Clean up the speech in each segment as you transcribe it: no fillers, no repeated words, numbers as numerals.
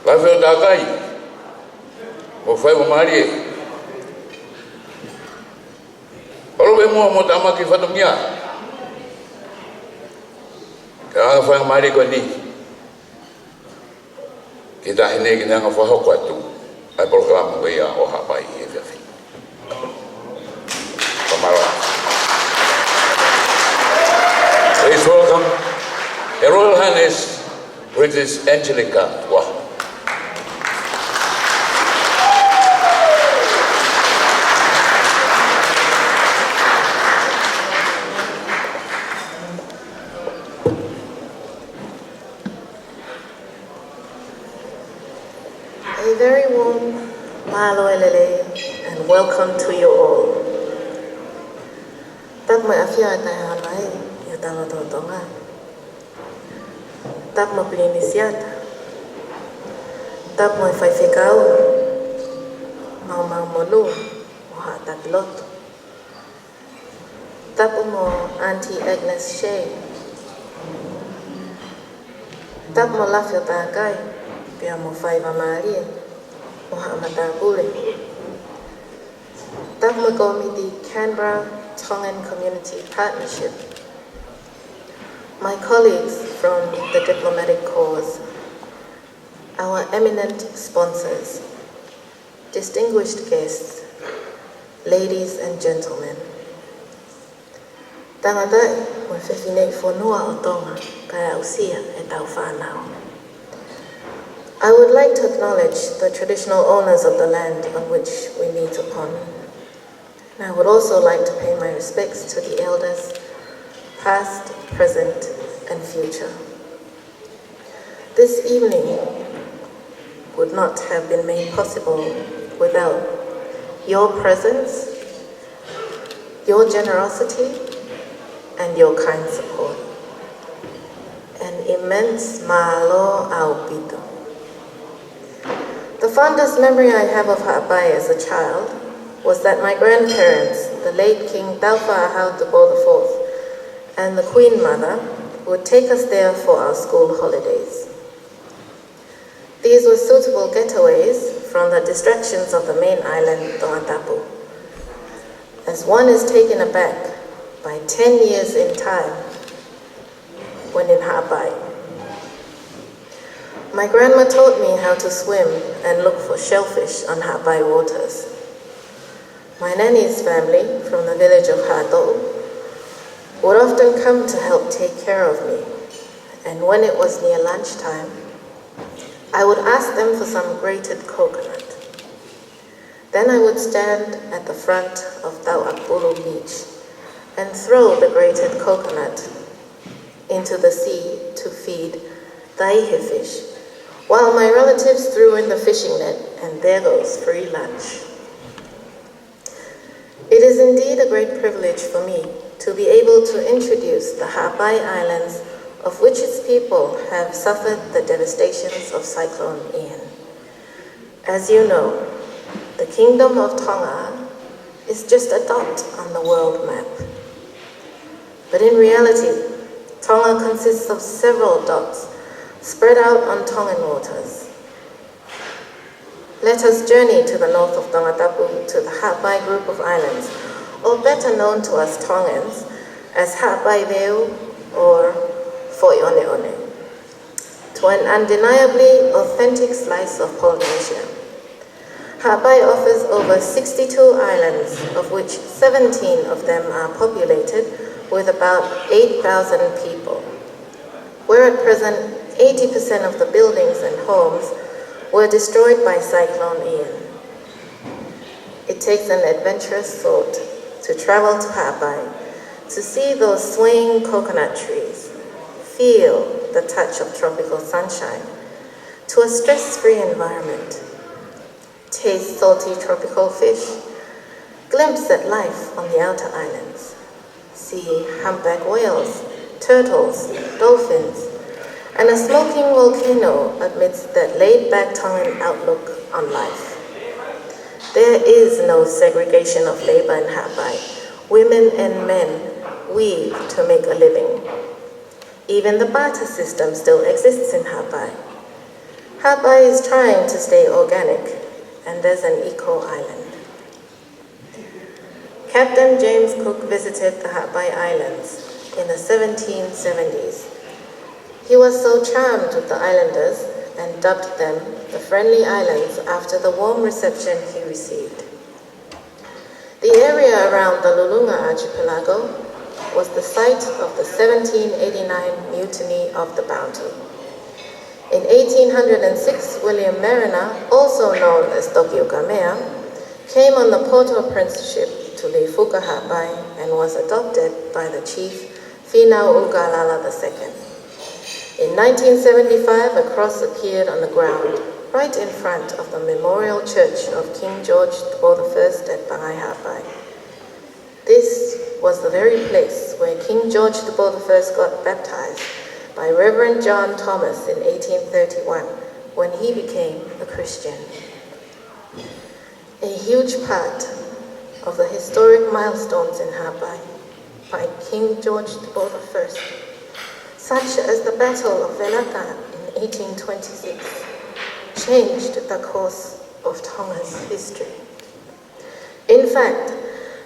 Lafeo takai, mo fai mo mari. Olo be mo tamaki fatumia. Kaya fai mari ko ni. Kita hine kina nga fa hokwa tu. Ai program ko ya o hapai e fi. Kamara. Please welcome Her Royal Highness Princess Angelika. Wow. A very warm mahalo elele and welcome to you all. Tak mai afia tai hanai ya tama Tonga. Tak mai inisiata. Tak mai faifikau. Mau monu ha tak lot. Tak mo Auntie Agnes Shea. Tak mo lafia takai. Pia mo fai mamaria. Muhammad Abule. Tak mo komiti Canberra Tongan Community Partnership. My colleagues from the diplomatic corps, our eminent sponsors, distinguished guests, ladies and gentlemen. Tangata mo fefine fonua o Tonga kaya usia e tau whanau. I would like to acknowledge the traditional owners of the land on which we meet upon. And I would also like to pay my respects to the elders, past, present, and future. This evening would not have been made possible without your presence, your generosity, and your kind support. An immense mahalo au pito. The fondest memory I have of Ha'apai as a child was that my grandparents, the late King Taufa Ahau-Tupo IV, and the Queen Mother, would take us there for our school holidays. These were suitable getaways from the distractions of the main island, Tonga, as one is taken aback by 10 years in time when in Ha'apai. My grandma taught me how to swim and look for shellfish on Ha'apai waters. My nanny's family from the village of Hado would often come to help take care of me, and when it was near lunchtime, I would ask them for some grated coconut. Then I would stand at the front of Tau'apulu Beach and throw the grated coconut into the sea to feed taihe fish, while my relatives threw in the fishing net, and there goes free lunch. It is indeed a great privilege for me to be able to introduce the Ha'apai Islands, of which its people have suffered the devastations of Cyclone Ian. As you know, the Kingdom of Tonga is just a dot on the world map. But in reality, Tonga consists of several dots spread out on Tongan waters. Let us journey to the north of Tongatapu to the Ha'apai group of islands, or better known to us Tongans as Ha'apai Veu or Foioneone, to an undeniably authentic slice of Polynesia. Ha'apai offers over 62 islands, of which 17 of them are populated with about 8,000 people, where at present 80% of the buildings and homes were destroyed by Cyclone Ian. It takes an adventurous thought to travel to Ha'apai, to see those swaying coconut trees, feel the touch of tropical sunshine, to a stress-free environment, taste salty tropical fish, glimpse at life on the outer islands, see humpback whales, turtles, dolphins, and a smoking volcano amidst that laid-back Tongan outlook on life. There is no segregation of labor in Ha'apai. Women and men weave to make a living. Even the barter system still exists in Ha'apai. Hawaii is trying to stay organic and as an eco-island. Captain James Cook visited the Hawaii Islands in the 1770s. He was so charmed with the islanders and dubbed them the Friendly Islands after the warm reception he received. The area around the Lulunga archipelago was the site of the 1789 mutiny of the Bounty. In 1806, William Mariner, also known as Tokyo Kamea, came on the Port-au-Prince ship to Leifuka Hawaii and was adopted by the chief Finau Ugalala II. In 1975, a cross appeared on the ground right in front of the Memorial Church of King George I at Bangai Hawaii. This was the very place where King George I got baptized by Reverend John Thomas in 1831 when he became a Christian. A huge part of the historic milestones in Hawaii by King George I, such as the Battle of Velaka in 1826, changed the course of Tonga's history. In fact,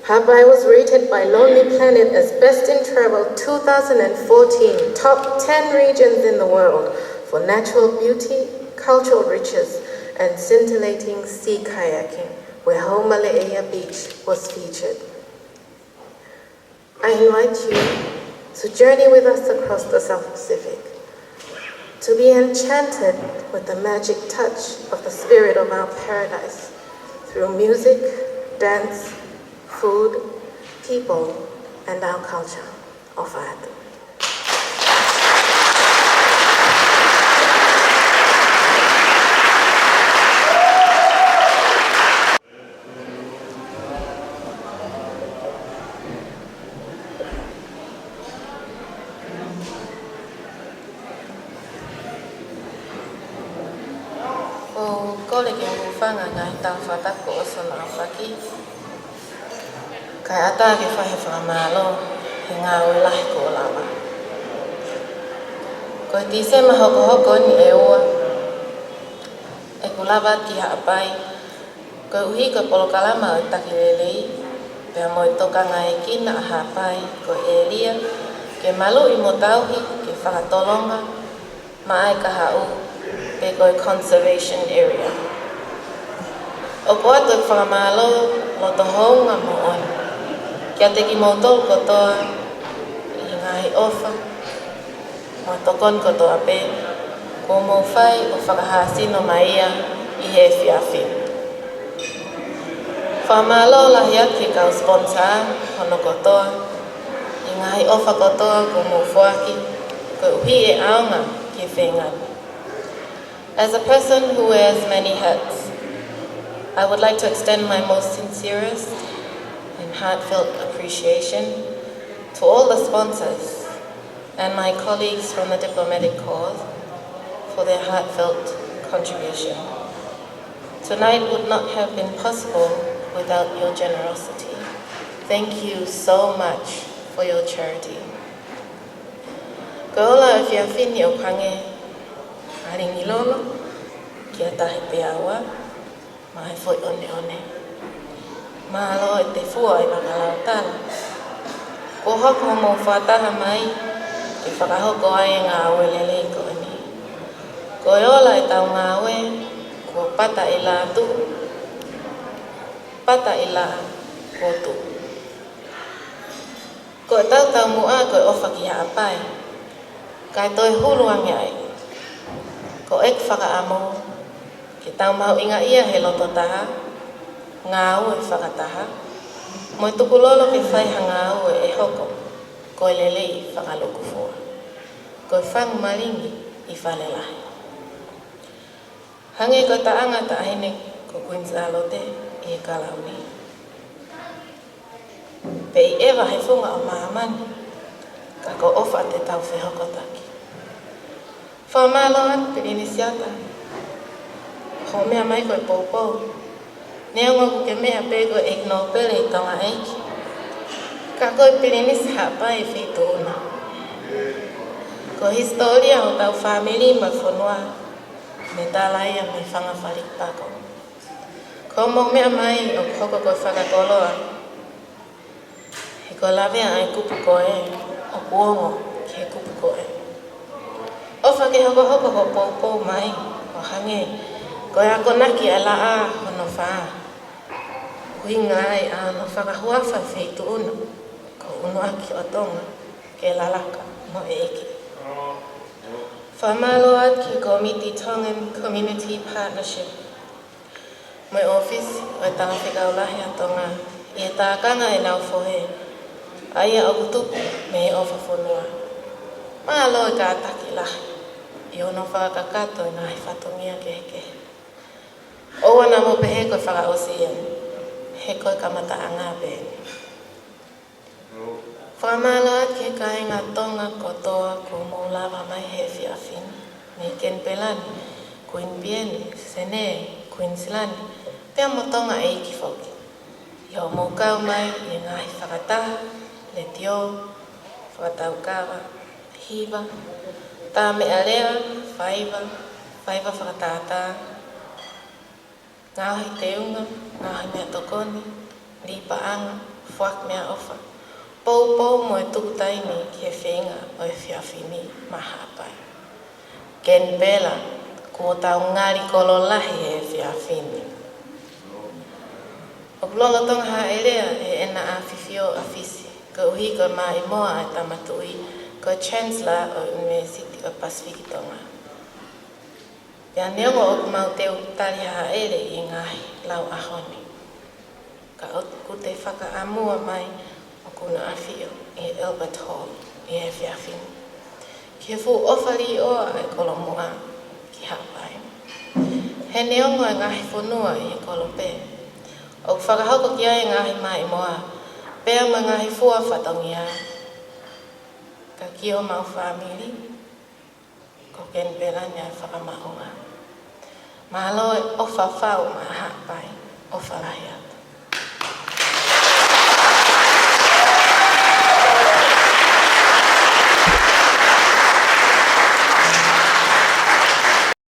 Hawaii was rated by Lonely Planet as Best in Travel 2014, top 10 regions in the world for natural beauty, cultural riches, and scintillating sea kayaking, where Haumale'ea Beach was featured. I invite you to journey with us across the South Pacific, to be enchanted with the magic touch of the spirit of our paradise through music, dance, food, people, and our culture of art. Kai ata ke whahe whakamalo he ngā ulahi ko lawa. Ko ti se mahoko ni e oa. E ko lawa ki Hawaii. Ko uhi ko polokalama o takilelei. Pea mo i toka ngā e kina a Hawaii ko e lia. Ke malu I mo tauhi ke whakatolonga. Ma ai ka hau pe ko i conservation area. O ko atu e whakamalo lo to hounga mo oni. Kia te ki mautou kotoa I ngahi ofa, mo tokon kotoa pe, ko mou whai o whakahasino mai ia I he whiawhi. Whamalo lahi atu kau sponsor hono kotoa, I ngahi ofa kotoa ko mou whaki, ko uhi e aonga ki whengan. As a person who wears many hats, I would like to extend my most sincerest and heartfelt appreciation to all the sponsors and my colleagues from the Diplomatic Corps for their heartfelt contribution. Tonight would not have been possible without your generosity. Thank you so much for your charity. Ko ola e whiawhini o pange haringi lolo kia tahi pe awa ma he foi one. Mahalo e te fua I wakalau tala. Ko hoko mo whataha mai, ke whakahoko ai ngā awe lelei ko ani. Ko e ola e tau ngā awe, ko pata I lātu, pata I lā kotu. Ko e tau mua ko e ofa ki Hawaii, kai toi huluangi ai. Ko ek whakaamo, ke tau mau inga ia he loto taha, ngā au e whakataha, mo I tukulolo ke whaiha ngā au e hoko, ko e lelei whakaloku fua. Ko e whangu maringi I whalelahi. Hange ko taanga ta ahine ko Queensalote I e kalauni. Pe I ewa he whunga o mahamani, ka ko ofa te tau whehoko taki. Whamalo atu pirini siata, ho mea mai ko e pōpou, Nea ngoku ke mea pego e no pele I tonga eiki. Ka koe pirinisi Hawaii whitu una. Ko historia o tau whamiri ma whanua. me tālai a me whangawhari pako. Ko mo mea mai o hoko koe whakakoloa. He ko lawe ai kupu koe o kuongo ki he kupu koe. Ofa ke hoko hoko ho pou mai o hange. Koe ako naki a la a hono whaa. Hui ngai a no whakahuafa wheitu uno. Ko uno aki o Tonga ke lalaka mo e eke. Whamaloa ki Komiti Tongan Community Partnership. Mai office o tanga whikaulahi a Tonga i e tākanga e nau whohe. Aia o kutupu me e ofa whonua. Mahalo e ka ataki lahi. I ono whakakato e ngahi whatongia kehe. O wana mo pehe koe whakaosi e. He koe kamata anga pēni. Whamaloa ki ka inga Tonga kotoa ko maulawa mai he whiawhini. Ni Ken Pelani, Queen Bieni, Sene, Queensland, pia mo Tonga e iki whoki. Iho maukau mai i ngahi whakataha, le tio, whakataukawa, hiva, tā mea rea, whaiva whakatātā, ngahi teunga, ngahi mea tokoni, lipaanga, whak mea ofa. Pou mo e tukutaini ki e whenga o e whiawhini mahapai. Ken Pela, kua tau ngari kololahi e whiawhini. O kulonga tonga ha erea e ena a whiwhio a whisi, ko uhi ko mai moa e tamatui, ko Chancellor o University o Pasifiki Tonga. Pia neongo o kumau teo tari ha ere i ngahi lau ahoni. Ka o kute whakaamua mai kuna awhio i Albert Hall i e whiawhini. Ki he fu ofari oa e kolomoa ki hapai. He neongo e ngahi whonua i he kolope. O whakahoko ki ai ngahi mai moa, pēa ma ngahi fua whatongia. Ka kio mau whamiri, ko Ken Pelani ai whakamaonga. Mahalo e ofa whau ma hapai, ofa rahia.